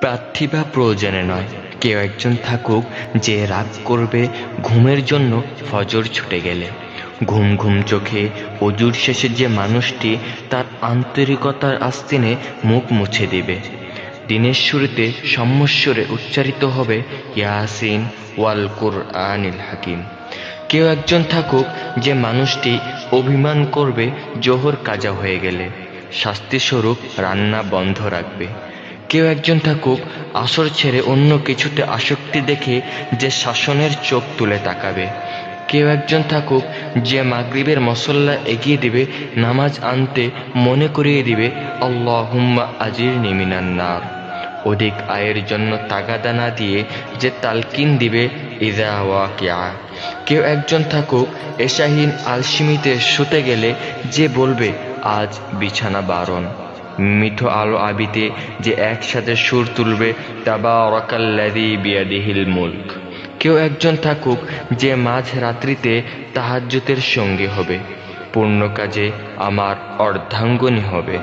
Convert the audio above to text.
প্রার্থী বা প্রয়োজনে নয়, কেউ একজন থাকুক যে রাগ করবে ঘুমের জন্য ফজর ছুটে গেলে। ঘুম ঘুম চোখে অজুর শেষে যে মানুষটি তার আন্তরিকতার আস্তিনে মুখ মুছে দিবে। দিনের শুরুতে সম্মস্বরে উচ্চারিত হবে ইয়াসিন ওয়াল কুরআনিল হাকিম। কেউ একজন থাকুক যে মানুষটি অভিমান করবে জোহর কাজা হয়ে গেলে, শাস্তিস্বরূপ রান্না বন্ধ রাখবে। কেউ একজন থাকুক আসর ছেড়ে অন্য কিছুতে আসক্তি দেখে যে শাসনের চোখ তুলে তাকাবে। কেউ একজন থাকুক যে মাগরিবের মসল্লা এগিয়ে দিবে নামাজ আনতে, মনে করিয়ে দিবে আল্লাহুম্মা আজিরনি মিনান নার। অধিক আয়ের জন্য তাগাদা না দিয়ে যে তালকিন দিবে ইযা ওয়াকিআ। কেউ একজন থাকুক এশাহীন আলসিমিতে শুতে গেলে যে বলবে আজ বিছানা বারণ। মিঠো আলো আবিতে যে একসাথে সুর তুলবে তাবারাকাল্লাযী বিয়াদিহিল মুলক। কেউ একজন থাকুক যে মাঝ রাত্রিতে তাহাজ্জুদের সঙ্গী হবে, পূর্ণ কাজে আমার অর্ধাঙ্গনী হবে।